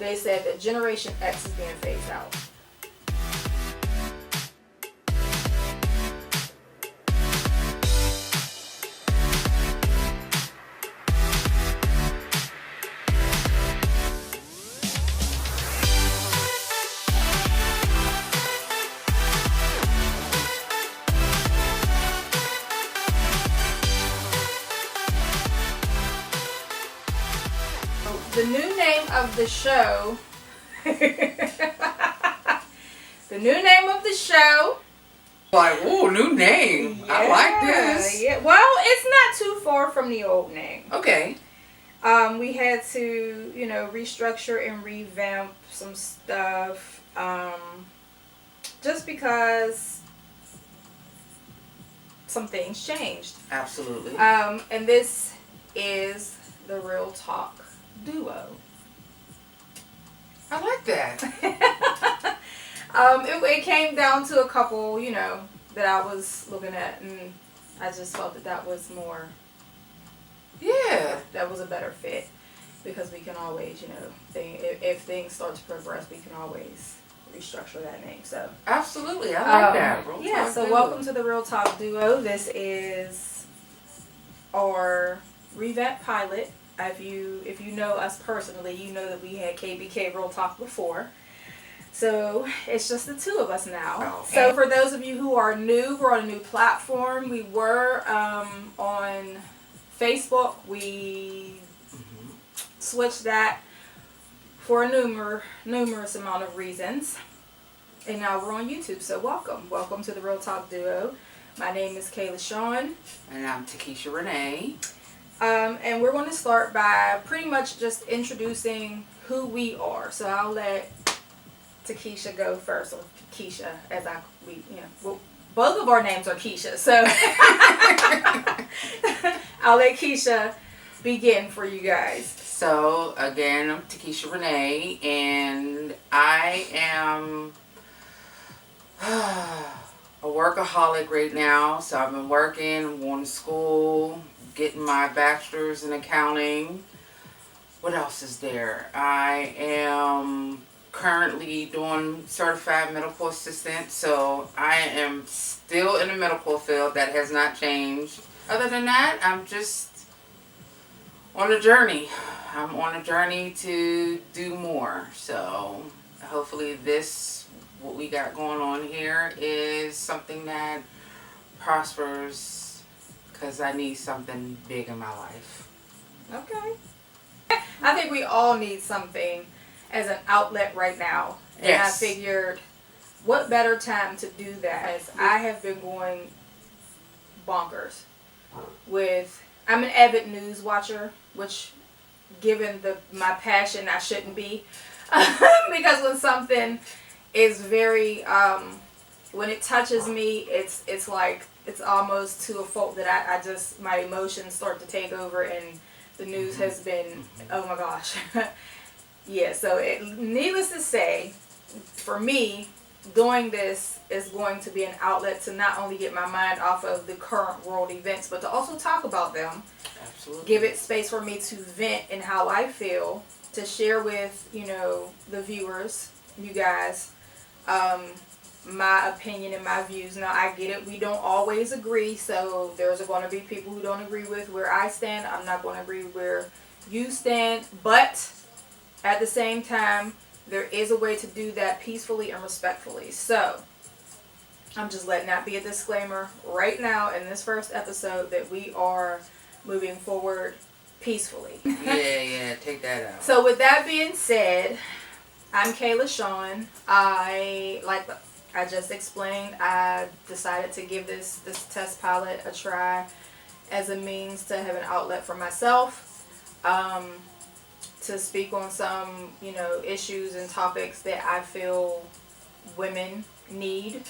they said that Generation X is being phased out. The new name of the show. The new name of the show. Like, ooh, new name. Yeah, I like this. Yeah. Well, it's not too far from the old name. Okay. We had to, restructure and revamp some stuff. Just because some things changed. Absolutely. And this is the Real Talk Duo. I like that. It came down to a couple, that I was looking at, and I just felt that was more. Yeah. That was a better fit, because we can always, if things start to progress, we can always restructure that name. So. Absolutely, I like that. Real Talk Duo. Welcome to the Real Talk Duo. This is our revamped pilot. If you know us personally, you know that we had KBK Real Talk before. So it's just the two of us now. Okay. So for those of you who are new, we're on a new platform. We were on Facebook. We switched that for a numerous amount of reasons. And now we're on YouTube. So welcome to the Real Talk Duo. My name is Kayla Shawn. And I'm Takesha Renee. And we're going to start by pretty much just introducing who we are. So I'll let Takesha go first, or Keisha, both of our names are Keisha. So I'll let Keisha begin for you guys. So again, I'm Takesha Renee, and I am a workaholic right now. So I've been working, I'm going to school, getting my bachelor's in accounting. What else is there? I am currently doing certified medical assistant, so I am still in the medical field. That has not changed. Other than that, I'm just on a journey. I'm on a journey to do more. So hopefully what we got going on here is something that prospers, because I need something big in my life. Okay. I think we all need something as an outlet right now. And yes. I figured, what better time to do that, as I have been going bonkers with, I'm an avid news watcher, which given my passion, I shouldn't be. Because when something is very, when it touches me, it's like, it's almost to a fault that my emotions start to take over, and the news has been, oh my gosh. Yeah, so needless to say, for me, doing this is going to be an outlet to not only get my mind off of the current world events, but to also talk about them. Absolutely. Give it space for me to vent and how I feel, to share with, the viewers, you guys, my opinion and my views. Now, I get it. We don't always agree, so there's going to be people who don't agree with where I stand. I'm not going to agree where you stand, but at the same time, there is a way to do that peacefully and respectfully. So, I'm just letting that be a disclaimer right now in this first episode that we are moving forward peacefully. Yeah, take that out. So, with that being said, I'm Kayla Shawn. I just explained, I decided to give this test pilot a try as a means to have an outlet for myself, to speak on some, issues and topics that I feel women need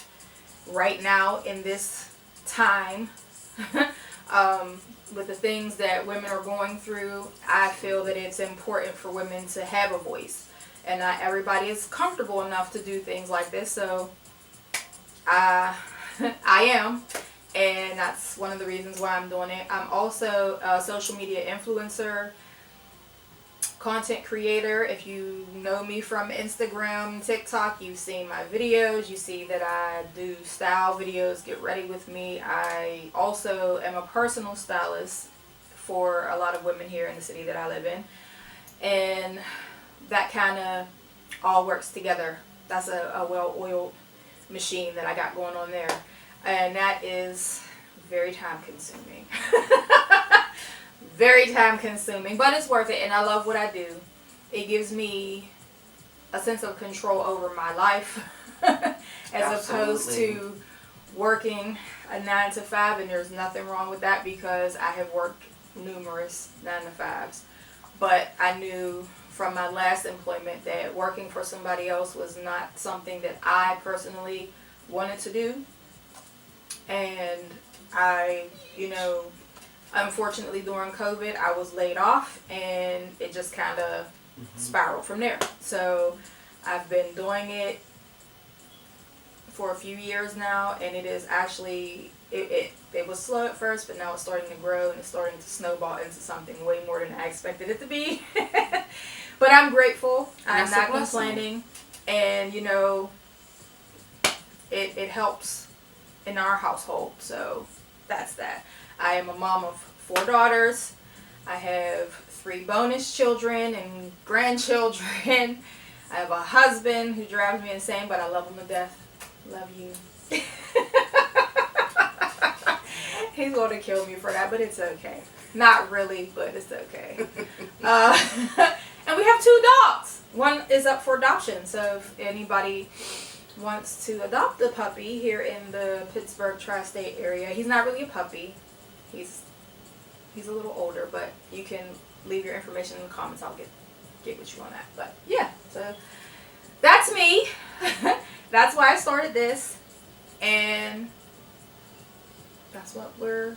right now in this time. With the things that women are going through, I feel that it's important for women to have a voice. And not everybody is comfortable enough to do things like this, so I am, and that's one of the reasons why I'm doing it. I'm also a social media influencer. content creator. If you know me from Instagram, TikTok, you've seen my videos. You see that I do style videos, get ready with me. I also am a personal stylist for a lot of women here in the city that I live in. And that kind of all works together. That's a well-oiled machine that I got going on there. And that is very time consuming. Very time consuming, but it's worth it, and I love what I do. It gives me a sense of control over my life as opposed to working a 9 to 5, and there's nothing wrong with that because I have worked numerous 9 to 5s. But I knew from my last employment that working for somebody else was not something that I personally wanted to do. And I, unfortunately during COVID, I was laid off and it just kind of spiraled from there. So I've been doing it for a few years now, and it is actually, it was slow at first, but now it's starting to grow and it's starting to snowball into something way more than I expected it to be. But I'm grateful. I'm not complaining. And, it helps in our household. So that's that. I am a mom of 4 daughters. I have 3 bonus children and grandchildren. I have a husband who drives me insane, but I love him to death. Love you. He's going to kill me for that, but it's okay. Not really, but it's okay. And we have 2 dogs. One is up for adoption, so if anybody wants to adopt a puppy here in the Pittsburgh tri-state area, he's not really a puppy. He's a little older, but you can leave your information in the comments. I'll get with you on that. But yeah, so that's me. That's why I started this, and that's what we're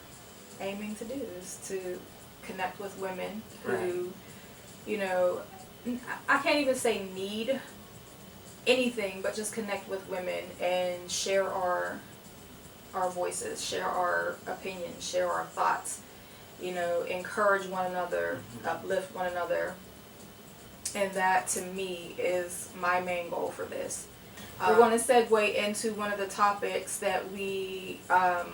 aiming to do, is to connect with women who, I can't even say need anything, but just connect with women and share our voices, share our opinions, share our thoughts, encourage one another, uplift one another. And that, to me, is my main goal for this. We're going to segue into one of the topics that we thought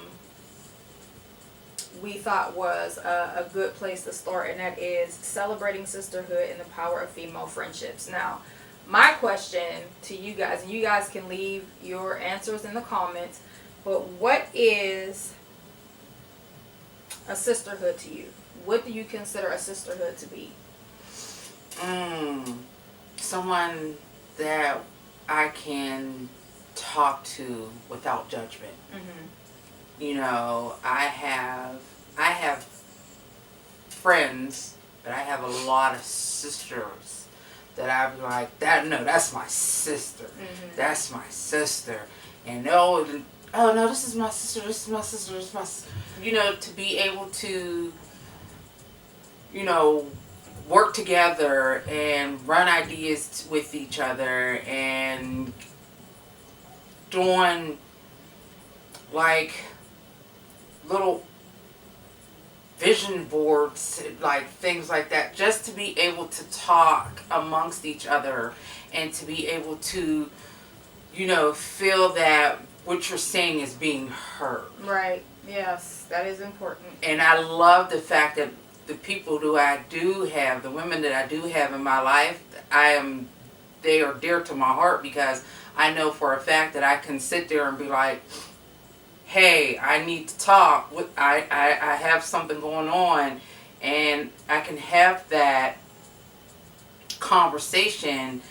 was a good place to start, and that is celebrating sisterhood and the power of female friendships. Now, my question to you guys, and you guys can leave your answers in the comments, but what is a sisterhood to you? What do you consider a sisterhood to be? Someone that I can talk to without judgment. I have friends, but I have a lot of sisters that I'd be like, that's my sister. That's my sister. And no, this is my sister, this is my sister, this is my sister. To be able to, work together and run ideas with each other and doing like little vision boards, like things like that, just to be able to talk amongst each other and to be able to, feel that what you're saying is being heard. Right. Yes, that is important. And I love the fact that the people the women that I do have in my life, they are dear to my heart, because I know for a fact that I can sit there and be like, hey, I need to talk. I have something going on, and I can have that conversation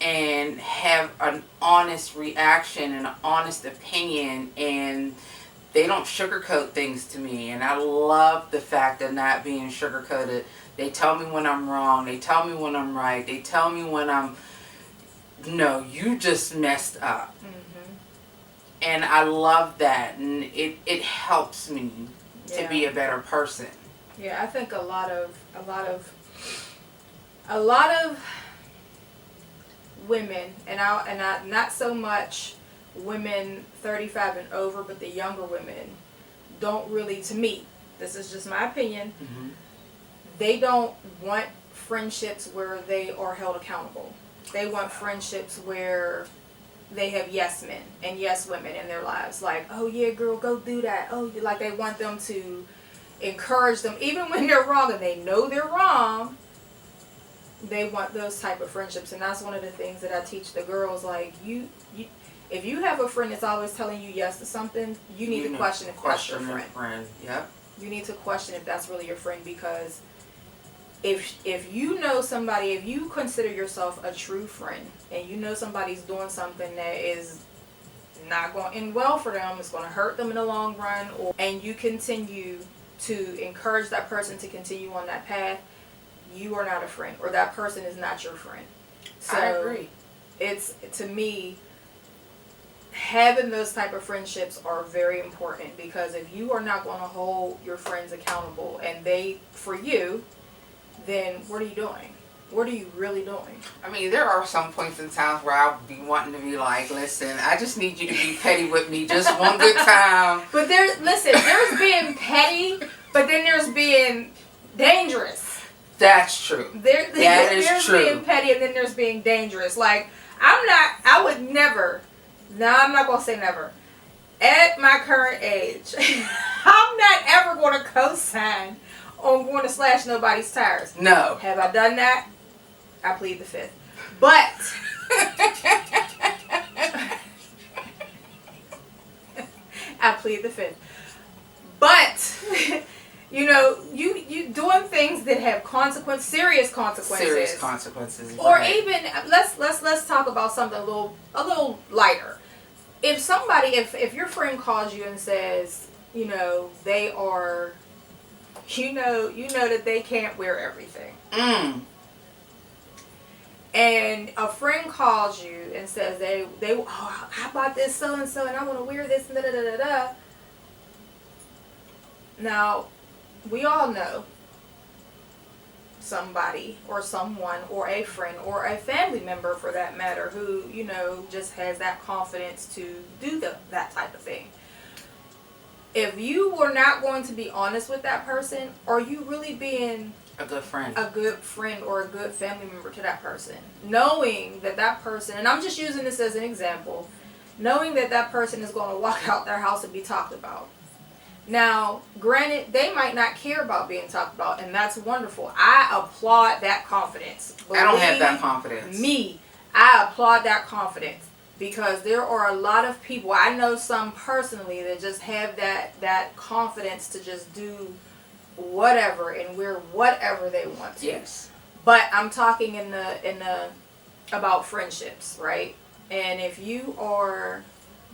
and have an honest reaction and an honest opinion, and they don't sugarcoat things to me. And I love the fact of not being sugarcoated. They tell me when I'm wrong. They tell me when I'm right. They tell me when no, you just messed up. And I love that, and it helps me to be a better person. Yeah, I think a lot of women, and I not so much women 35 and over, but the younger women don't really, to me, this is just my opinion, they don't want friendships where they are held accountable. They want friendships where they have yes men and yes women in their lives. Like, oh yeah, girl, go do that. Oh, like they want them to encourage them even when they're wrong and they know they're wrong. They want those type of friendships, and that's one of the things that I teach the girls. Like, you if you have a friend that's always telling you yes to something, you need to question if that's your friend. Yep. You need to question if that's really your friend, because if you know somebody, if you consider yourself a true friend, and you know somebody's doing something that is not going to end well for them, it's going to hurt them in the long run, and you continue to encourage that person to continue on that path, you are not a friend, or that person is not your friend. So I agree. It's, to me, having those type of friendships are very important, because if you are not going to hold your friends accountable and they for you, then what are you doing? What are you really doing? I mean, there are some points in times where I'll be wanting to be like, listen, I just need you to be petty with me just one good time. But there's being petty, but then there's being dangerous. That's true. There's being petty, and then there's being dangerous. Like, I would never, no, I'm not going to say never. At my current age, I'm not ever going to co-sign on going to slash nobody's tires. No. Have I done that? I plead the fifth. But I plead the fifth. But you doing things that have serious consequences. Serious consequences. Or right. Even let's talk about something a little lighter. If your friend calls you and says, they are, that they can't wear everything. And a friend calls you and says I bought this so and so and I want to wear this and da da da da da. Now, we all know somebody or someone or a friend or a family member, for that matter, who just has that confidence to do that type of thing. If you were not going to be honest with that person, are you really being a good friend or a good family member to that person? Knowing that person, and I'm just using this as an example, knowing that person is going to walk out their house and be talked about. Now, granted, they might not care about being talked about, and that's wonderful. I applaud that confidence. I don't have that confidence. I applaud that confidence. Because there are a lot of people, I know some personally, that just have that confidence to just do whatever and wear whatever they want to. Yes. But I'm talking in the about friendships, right? And if you are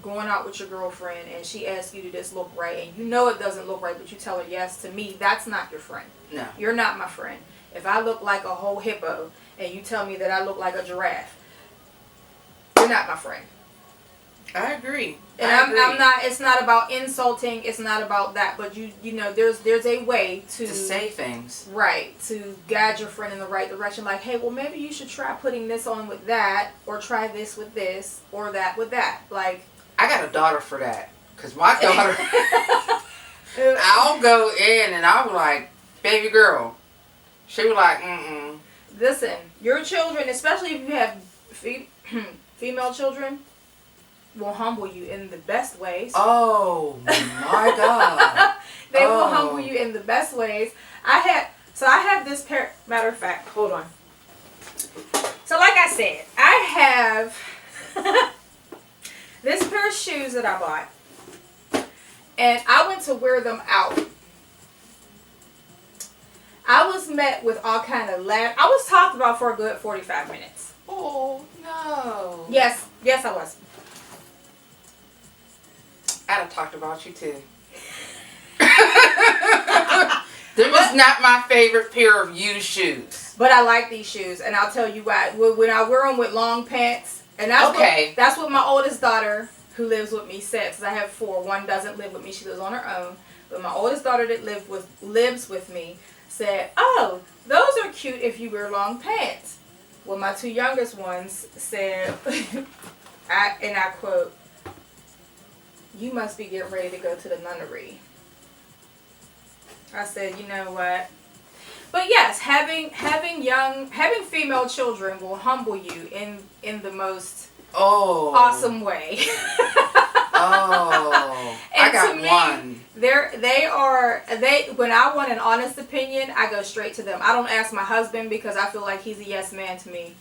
going out with your girlfriend and she asks you to just look right, and it doesn't look right, but you tell her yes, to me, that's not your friend. No. You're not my friend. If I look like a whole hippo and you tell me that I look like a giraffe, you're not my friend. I agree. And I'm not. It's not about insulting. It's not about that. But there's a way to say things, right, to guide your friend in the right direction. Like, hey, well, maybe you should try putting this on with that, or try this with this, or that with that. Like, I got a daughter for that, because my daughter, I'll go in and I'll be like, baby girl. She was like, mm-mm. Listen, your children, especially if you have female children, will humble you in the best ways. Oh my God. They will humble you in the best ways. I have this matter of fact, hold on. So like I said, I have this pair of shoes that I bought. And I went to wear them out. I was met with all kind of I was talked about for a good 45 minutes. Oh, no. Yes, I was. I'd have talked about you too. They're just not my favorite pair of used shoes. But I like these shoes, and I'll tell you why. When I wear them with long pants, and that's what my oldest daughter, who lives with me, said. Because I have 4. One doesn't live with me; she lives on her own. But my oldest daughter that lives with me said, "Oh, those are cute if you wear long pants." Well, my 2 youngest ones said, and I quote, "You must be getting ready to go to the nunnery." I said, you know what? But yes, having female children will humble you in the most awesome way. Oh, and I got to me, one. They when I want an honest opinion, I go straight to them. I don't ask my husband because I feel like he's a yes man to me.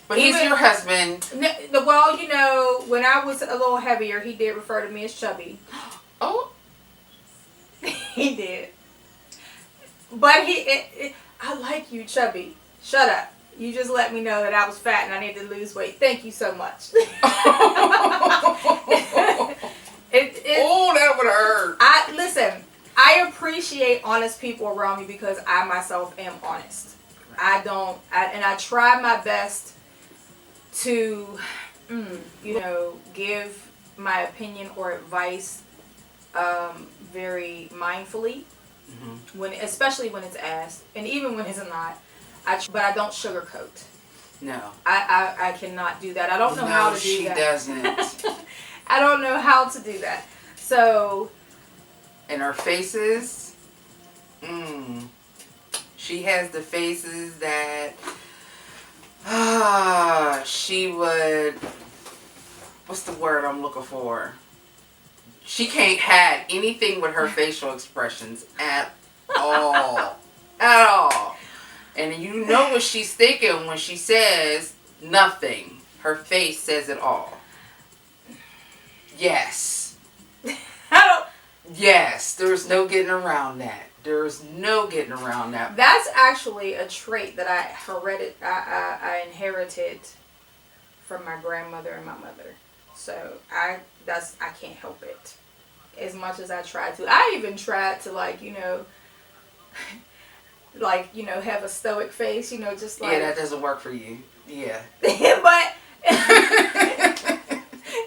But he's your husband. Well, when I was a little heavier, he did refer to me as chubby. Oh, he did. But I like you, chubby. Shut up. You just let me know that I was fat and I need to lose weight. Thank you so much. Oh, that would hurt. I appreciate honest people around me because I myself am honest. I try my best to, give my opinion or advice very mindfully, especially when it's asked, and even when it's not. But I don't sugarcoat. No. I cannot do that. I don't know how to do that. No, she doesn't. I don't know how to do that. So. And her faces, she has the faces that she would, what's the word I'm looking for? She can't hide anything with her facial expressions at all. At all. And you know what she's thinking when she says nothing. Her face says it all. Yes. Yes, there's no getting around that. There's no getting around that. That's actually a trait that I inherited from my grandmother and my mother. So I can't help it. As much as I try to. I even tried to have a stoic face, just like. Yeah, that doesn't work for you. Yeah. But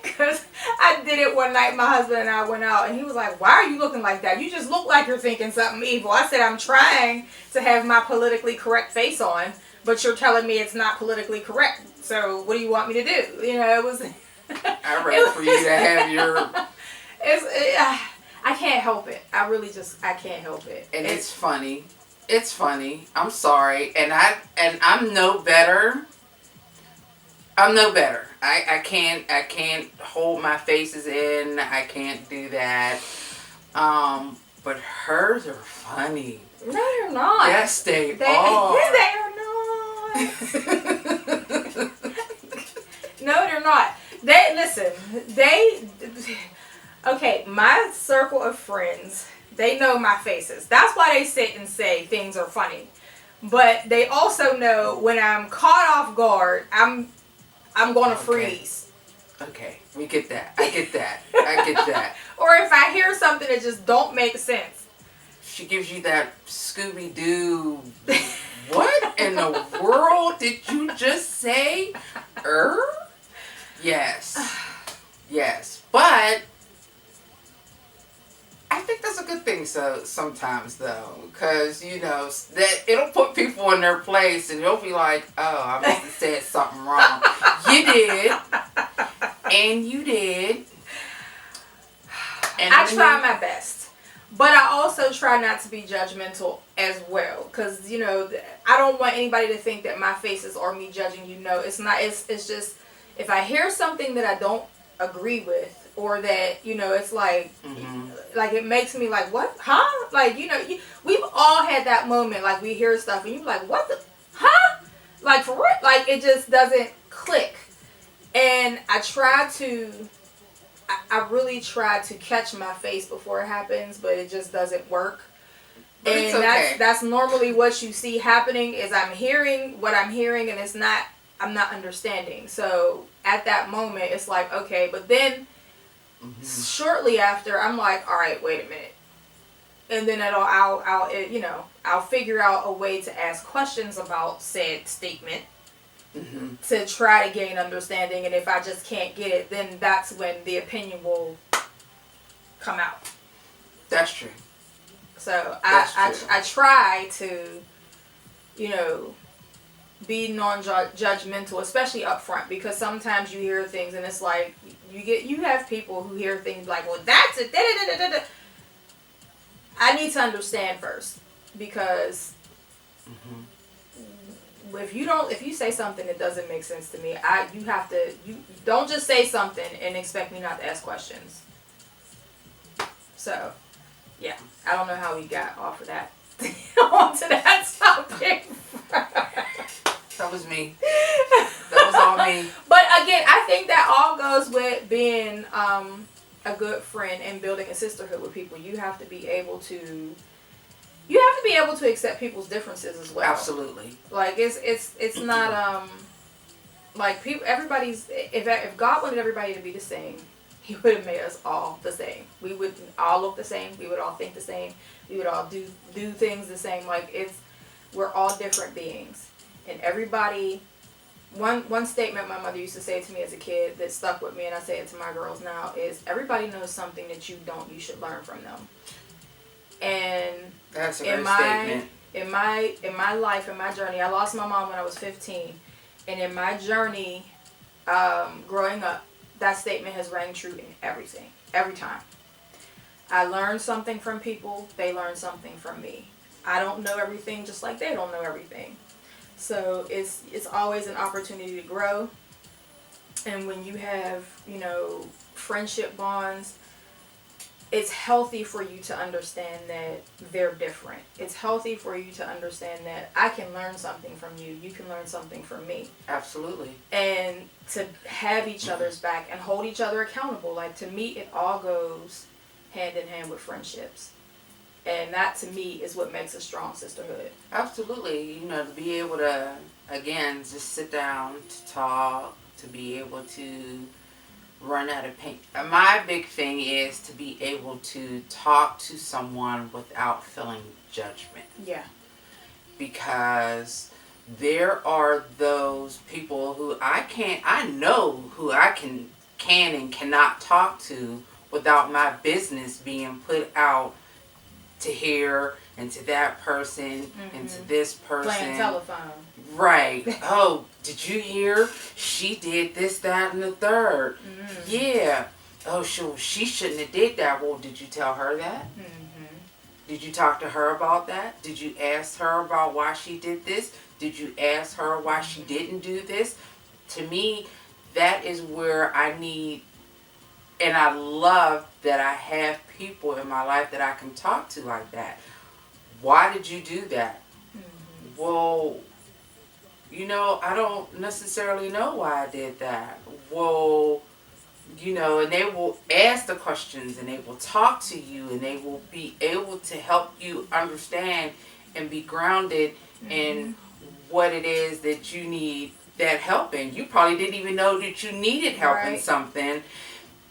because I did it one night, my husband and I went out, and he was like, "Why are you looking like that? You just look like you're thinking something evil." I said, "I'm trying to have my politically correct face on, but you're telling me it's not politically correct. So what do you want me to do?" It was. I'd rather for you to have your. I can't help it. I really I can't help it. And it's funny. It's funny. I'm sorry, and I'm no better. I'm no better. I can't hold my faces in. I can't do that. But hers are funny. No, they're not. Yes, they are. They are not. No, they're not. Okay, my circle of friends, they know my faces. That's why they sit and say things are funny. But they also know when I'm caught off guard, I'm going to freeze. Okay, we get that. I get that. Or if I hear something that just don't make sense. She gives you that Scooby-Doo. What in the world did you just say? Yes. Yes. But I think that's a good thing sometimes though, because that it'll put people in their place and you'll be like, "Oh, I must have said something wrong." You did. And you did. And I try my best. But I also try not to be judgmental as well, because I don't want anybody to think that my faces or me judging it's not. It's just if I hear something that I don't agree with, or that it's like like it makes me like, what, huh? Like we've all had that moment, like we hear stuff and you're like, what the, huh? Like for real, like it just doesn't click. And I really try to catch my face before it happens, but it just doesn't work. But and it's okay. That's normally what you see happening is I'm hearing what I'm hearing and I'm not understanding. So at that moment it's like, okay, but then shortly after I'm like, all right, wait a minute. And then I'll figure out a way to ask questions about said statement. To try to gain understanding, and if I just can't get it, then that's when the opinion will come out. That's true. So I try to, be non-judgmental, especially up front, because sometimes you hear things and it's like you have people who hear things like, well, that's it. I need to understand first, because If you say something that doesn't make sense to me, you don't just say something and expect me not to ask questions. So, yeah, I don't know how we got off of that onto that topic. That was me. That was all me. But again, I think that all goes with being a good friend and building a sisterhood with people. You have to be able to accept people's differences as well. Absolutely. Like it's not like people. Everybody's if God wanted everybody to be the same, He would have made us all the same. We would all look the same. We would all think the same. We would all do things the same. Like we're all different beings, and everybody. One statement my mother used to say to me as a kid that stuck with me, and I say it to my girls now, is everybody knows something that you don't. You should learn from them. And that's a great statement. In my life, in my journey, I lost my mom when I was 15, and in my journey, growing up, that statement has rang true in everything, every time. I learned something from people. They learned something from me. I don't know everything, just like they don't know everything. So it's always an opportunity to grow. And when you have, friendship bonds, it's healthy for you to understand that they're different. It's healthy for you to understand that I can learn something from you. You can learn something from me. Absolutely. And to have each other's back and hold each other accountable. Like, to me, it all goes hand in hand with friendships. And that, to me, is what makes a strong sisterhood. Absolutely. To be able to, again, just sit down, to talk, to be able to run out of pain. My big thing is to be able to talk to someone without feeling judgment. Yeah. Because there are those people who I know who I can and cannot talk to without my business being put out to here and to that person and to this person. Playing telephone. Right. Oh, did you hear? She did this, that, and the third. Yeah. Oh, she shouldn't have did that. Well, did you tell her that? Did you talk to her about that? Did you ask her about why she did this? Did you ask her why she didn't do this? To me, that is where I need, and I love that I have people in my life that I can talk to like that. Why did you do that? Well, I don't necessarily know why I did that. Well, and they will ask the questions and they will talk to you and they will be able to help you understand and be grounded in what it is that you need that help in. You probably didn't even know that you needed help in something.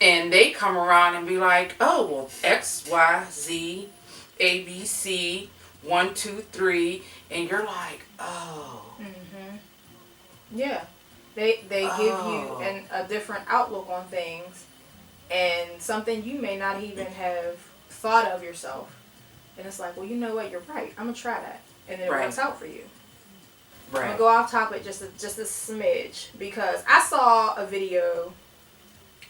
And they come around and be like, oh, well, X, Y, Z, A, B, C, 1, 2, 3. And you're like, oh. Yeah. They give you a different outlook on things and something you may not even have thought of yourself. And it's like, well, you know what? You're right. I'm going to try that. And it works out for you. Right. I'm going to go off topic just a smidge because I saw a video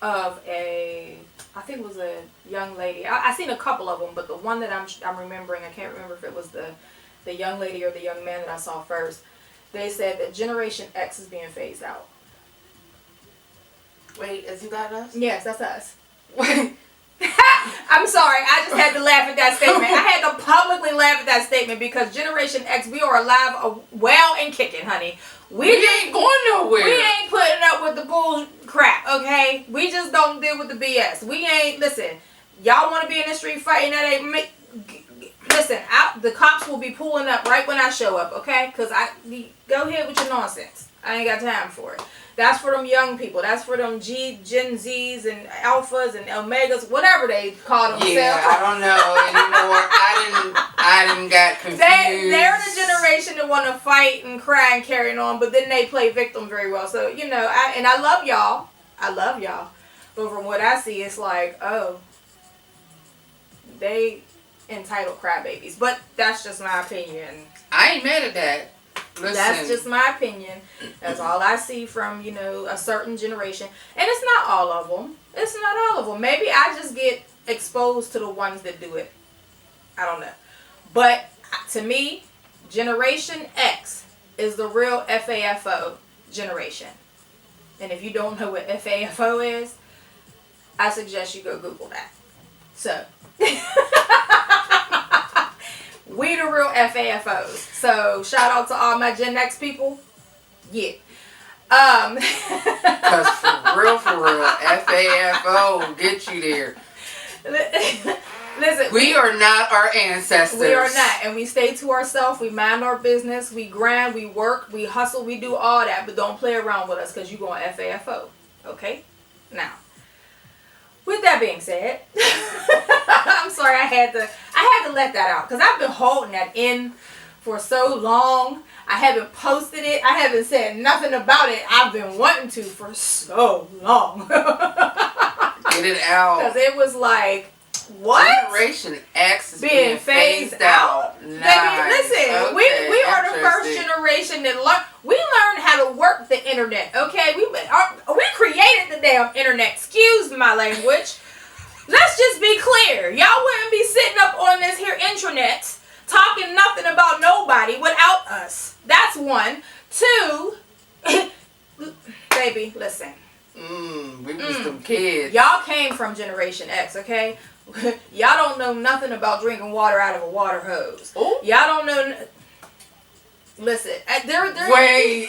of I think it was a young lady. I seen a couple of them, but the one that I'm remembering, I can't remember if it was the young lady or the young man that I saw first. They said that Generation X is being phased out. Wait, isn't that us? Yes, that's us. I'm sorry, I just had to laugh at that statement. I had to publicly laugh at that statement because Generation X, we are alive, well and kicking, honey. We ain't going nowhere. We ain't putting up with the bull crap, okay? We just don't deal with the BS. We ain't, listen, y'all want to be in the street fighting, that ain't, listen, the cops will be pulling up right when I show up, okay? Because go ahead with your nonsense. I ain't got time for it. That's for them young people. That's for them Gen Zs and Alphas and Omegas, whatever they call themselves. Yeah, I don't know anymore. I didn't got confused. They're the generation that want to fight and cry and carry on, but then they play victim very well. So, I love y'all. I love y'all. But from what I see, it's like, oh, they entitled crybabies. But that's just my opinion. I ain't mad at that. Listen. That's just my opinion. That's all I see from, a certain generation. And it's not all of them. It's not all of them. Maybe I just get exposed to the ones that do it. I don't know. But to me, Generation X is the real FAFO generation. And if you don't know what FAFO is, I suggest you go Google that. So, we the real FAFOs. So, shout out to all my Gen X people. Yeah. Because for real, FAFO will get you there. Listen, we are not our ancestors. We are not. And we stay to ourselves. We mind our business. We grind. We work. We hustle. We do all that. But don't play around with us because you're going FAFO. Okay? Now, with that being said, I'm sorry I had to let that out because I've been holding that in for so long. I haven't posted it. I haven't said nothing about it. I've been wanting to for so long. Get it out. Because it was like, what? Generation X is being phased out. Nice. Baby, listen, okay, we are the first generation that learned how to work the internet. Okay, we created the damn internet. Excuse my language. Let's just be clear. Y'all wouldn't be sitting up on this here intranet talking nothing about nobody without us. That's one. Two, baby, listen. We was them kids. Y'all came from Generation X, okay? Y'all don't know nothing about drinking water out of a water hose. Ooh. Y'all don't know. Listen, wait.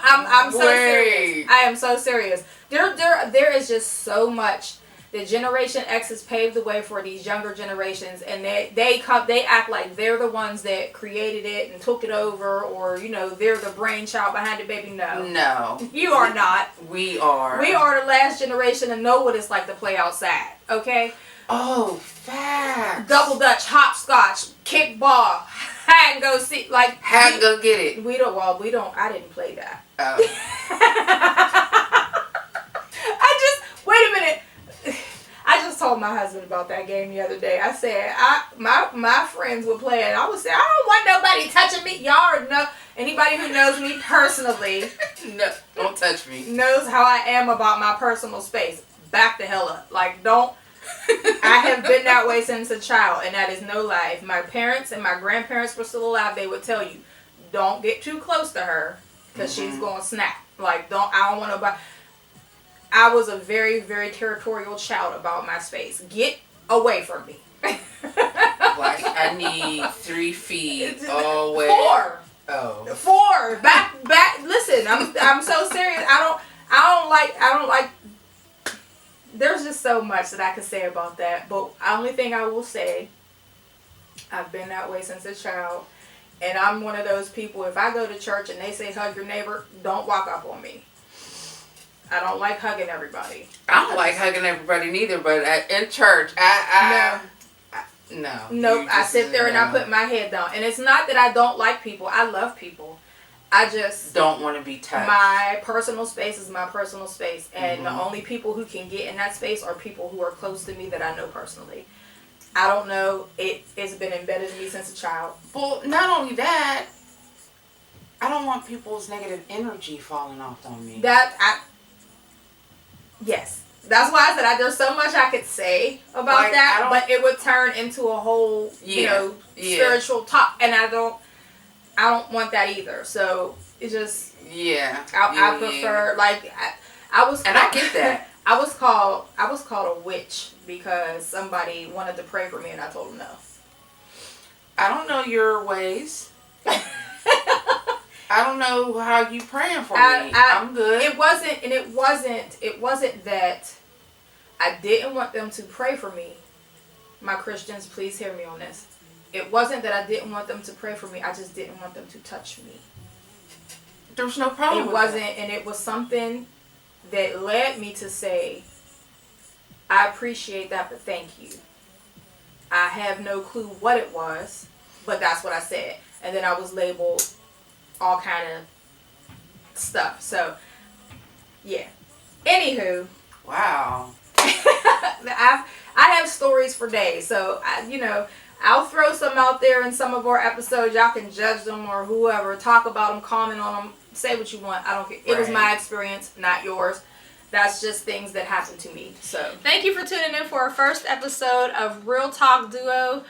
I'm so serious. I am so serious. There is just so much. The Generation X has paved the way for these younger generations, and they act like they're the ones that created it and took it over, or they're the brainchild behind it. Baby, no, you are not. We are. We are the last generation to know what it's like to play outside. Okay. Oh, facts. Double Dutch, hopscotch, kickball, hide and go see, like hide and go get it. We don't. Well, we don't. I didn't play that. Oh. Wait a minute. I just told my husband about that game the other day. I said, my friends would play it. I would say, I don't want nobody touching me. Y'all know, anybody who knows me personally, no, don't touch me, knows how I am about my personal space. Back the hell up. Like, don't. I have been that way since a child, and that is no lie. If my parents and my grandparents were still alive, they would tell you, don't get too close to her because she's going to snap. Like, I don't want nobody. I was a very, very territorial child about my space. Get away from me. Like, I need 3 feet all the way. 4. Oh. 4. Back. Listen, I'm so serious. I don't like. There's just so much that I could say about that. But the only thing I will say, I've been that way since a child. And I'm one of those people, if I go to church and they say hug your neighbor, don't walk up on me. I don't like hugging everybody. I don't like hugging everybody neither, but in church, no. Nope, I sit there and I put my head down. And it's not that I don't like people. I love people. I just don't want to be touched. My personal space is my personal space. And the only people who can get in that space are people who are close to me that I know personally. I don't know. It's been embedded in me since a child. Well, not only that, I don't want people's negative energy falling off on me. Yes. That's why I said there's so much I could say about that, but it would turn into a whole, spiritual talk, and I don't want that either. So it's just I prefer I was and I get that. I was called a witch because somebody wanted to pray for me, and I told them no. I don't know your ways. I don't know how you praying for me. I'm good. It wasn't that I didn't want them to pray for me. My Christians, please hear me on this. It wasn't that I didn't want them to pray for me. I just didn't want them to touch me. There was no problem. It wasn't, and it was something that led me to say, I appreciate that, but thank you. I have no clue what it was, but that's what I said. And then I was labeled all kind of stuff. So, yeah. Anywho. Wow. I have stories for days. So, I'll throw some out there in some of our episodes. Y'all can judge them or whoever. Talk about them, comment on them. Say what you want. I don't care. It was my experience, not yours. that's just things that happen to me. So thank you for tuning in for our first episode of Real Talk Duo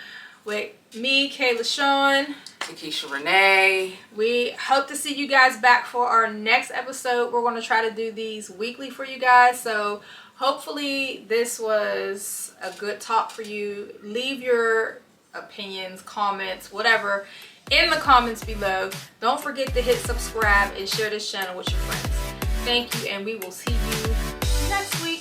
with me, Kayla Sean. Takesha Renee. We hope to see you guys back for our next episode. We're going to try to do these weekly for you guys. So hopefully this was a good talk for you. Leave your opinions, comments, whatever in the comments below. Don't forget to hit subscribe and share this channel with your friends. Thank you, and we will see you next week.